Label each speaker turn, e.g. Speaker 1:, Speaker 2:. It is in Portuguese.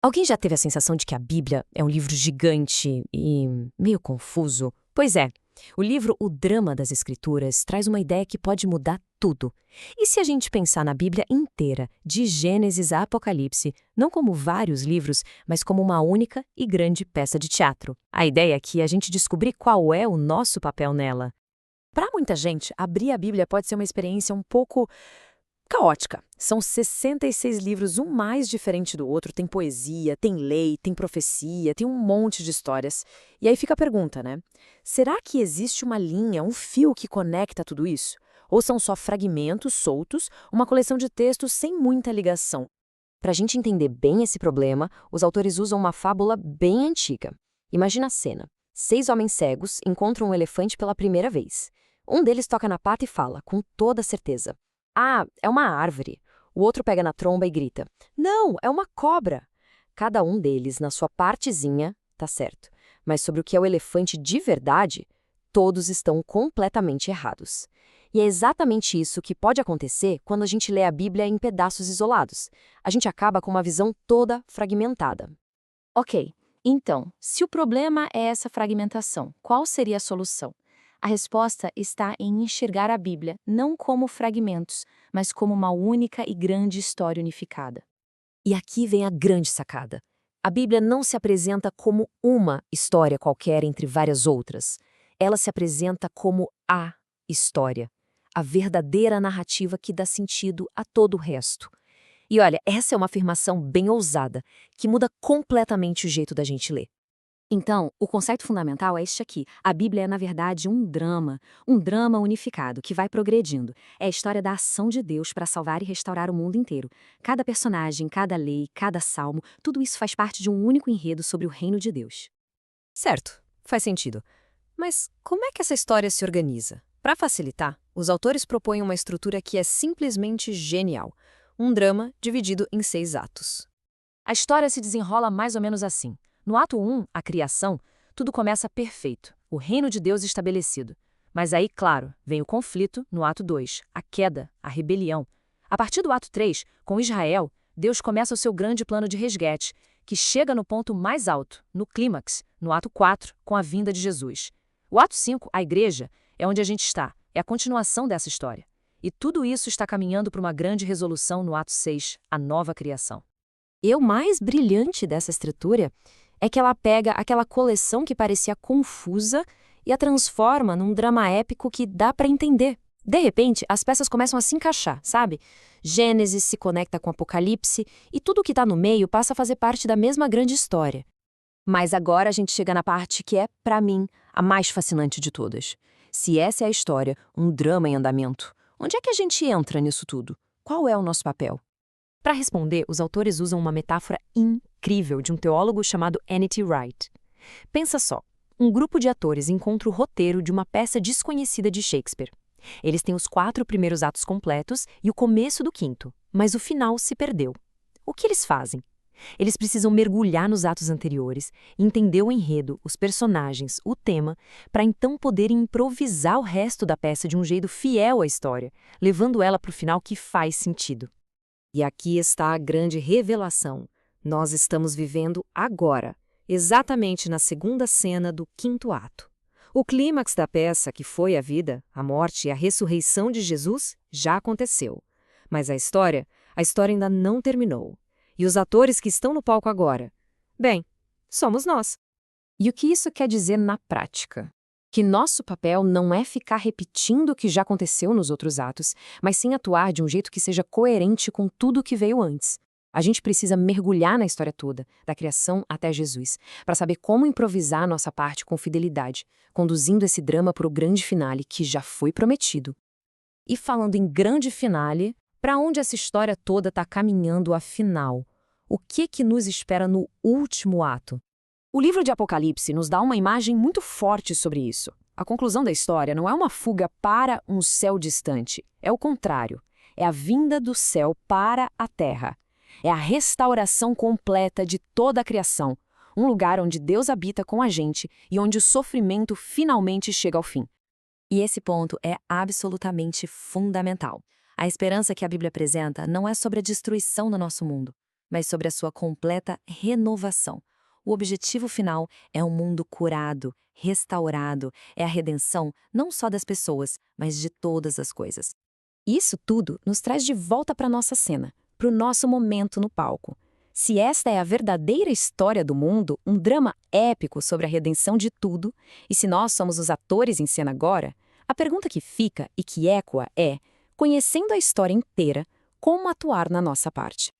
Speaker 1: Alguém já teve a sensação de que a Bíblia é um livro gigante e meio confuso? Pois é, o livro O Drama das Escrituras traz uma ideia que pode mudar tudo. E se a gente pensar na Bíblia inteira, de Gênesis a Apocalipse, não como vários livros, mas como uma única e grande peça de teatro? A ideia aqui é a gente descobrir qual é o nosso papel nela. Para muita gente, abrir a Bíblia pode ser uma experiência um pouco caótica. São 66 livros, um mais diferente do outro. Tem poesia, tem lei, tem profecia, tem um monte de histórias. E aí fica a pergunta, né? Será que existe uma linha, um fio que conecta tudo isso? Ou são só fragmentos soltos, uma coleção de textos sem muita ligação? Para a gente entender bem esse problema, os autores usam uma fábula bem antiga. Imagina a cena. 6 homens cegos encontram um elefante pela primeira vez. Um deles toca na pata e fala, com toda certeza: "Ah, é uma árvore." O outro pega na tromba e grita: "Não, é uma cobra." Cada um deles, na sua partezinha, tá certo. Mas sobre o que é o elefante de verdade, todos estão completamente errados. E é exatamente isso que pode acontecer quando a gente lê a Bíblia em pedaços isolados. A gente acaba com uma visão toda fragmentada.
Speaker 2: Ok, então, se o problema é essa fragmentação, qual seria a solução? A resposta está em enxergar a Bíblia não como fragmentos, mas como uma única e grande história unificada.
Speaker 1: E aqui vem a grande sacada. A Bíblia não se apresenta como uma história qualquer entre várias outras. Ela se apresenta como a história, a verdadeira narrativa que dá sentido a todo o resto. E olha, essa é uma afirmação bem ousada, que muda completamente o jeito da gente ler.
Speaker 2: Então, o conceito fundamental é este aqui. A Bíblia é, na verdade, um drama unificado que vai progredindo. É a história da ação de Deus para salvar e restaurar o mundo inteiro. Cada personagem, cada lei, cada salmo, tudo isso faz parte de um único enredo sobre o reino de Deus.
Speaker 1: Certo, faz sentido. Mas como é que essa história se organiza? Para facilitar, os autores propõem uma estrutura que é simplesmente genial. Um drama dividido em 6 atos. A história se desenrola mais ou menos assim. No ato 1, a criação, tudo começa perfeito, o reino de Deus estabelecido. Mas aí, claro, vem o conflito no ato 2, a queda, a rebelião. A partir do ato 3, com Israel, Deus começa o seu grande plano de resgate, que chega no ponto mais alto, no clímax, no ato 4, com a vinda de Jesus. O ato 5, a igreja, é onde a gente está, é a continuação dessa história. E tudo isso está caminhando para uma grande resolução no ato 6, a nova criação. E o mais brilhante dessa estrutura é que ela pega aquela coleção que parecia confusa e a transforma num drama épico que dá para entender. De repente, as peças começam a se encaixar, sabe? Gênesis se conecta com Apocalipse e tudo que está no meio passa a fazer parte da mesma grande história. Mas agora a gente chega na parte que é, para mim, a mais fascinante de todas. Se essa é a história, um drama em andamento, onde é que a gente entra nisso tudo? Qual é o nosso papel? Para responder, os autores usam uma metáfora incrível de um teólogo chamado N.T. Wright. Pensa só, um grupo de atores encontra o roteiro de uma peça desconhecida de Shakespeare. Eles têm os 4 primeiros atos completos e o começo do 5º, mas o final se perdeu. O que eles fazem? Eles precisam mergulhar nos atos anteriores, entender o enredo, os personagens, o tema, para então poderem improvisar o resto da peça de um jeito fiel à história, levando ela para o final que faz sentido. E aqui está a grande revelação. Nós estamos vivendo agora, exatamente na segunda cena do 5º ato. O clímax da peça, que foi a vida, a morte e a ressurreição de Jesus, já aconteceu. Mas a história ainda não terminou. E os atores que estão no palco agora? Bem, somos nós. E o que isso quer dizer na prática? Que nosso papel não é ficar repetindo o que já aconteceu nos outros atos, mas sim atuar de um jeito que seja coerente com tudo o que veio antes. A gente precisa mergulhar na história toda, da criação até Jesus, para saber como improvisar a nossa parte com fidelidade, conduzindo esse drama para o grande finale que já foi prometido. E falando em grande finale, para onde essa história toda está caminhando afinal? O que nos espera no último ato? O livro de Apocalipse nos dá uma imagem muito forte sobre isso. A conclusão da história não é uma fuga para um céu distante, é o contrário. É a vinda do céu para a terra. É a restauração completa de toda a criação, um lugar onde Deus habita com a gente e onde o sofrimento finalmente chega ao fim. E esse ponto é absolutamente fundamental. A esperança que a Bíblia apresenta não é sobre a destruição do nosso mundo,
Speaker 2: mas sobre a sua completa renovação. O objetivo final é um mundo curado, restaurado, é a redenção não só das pessoas, mas de todas as coisas.
Speaker 1: Isso tudo nos traz de volta para nossa cena, para o nosso momento no palco. Se esta é a verdadeira história do mundo, um drama épico sobre a redenção de tudo, e se nós somos os atores em cena agora, a pergunta que fica e que ecoa é, conhecendo a história inteira, como atuar na nossa parte?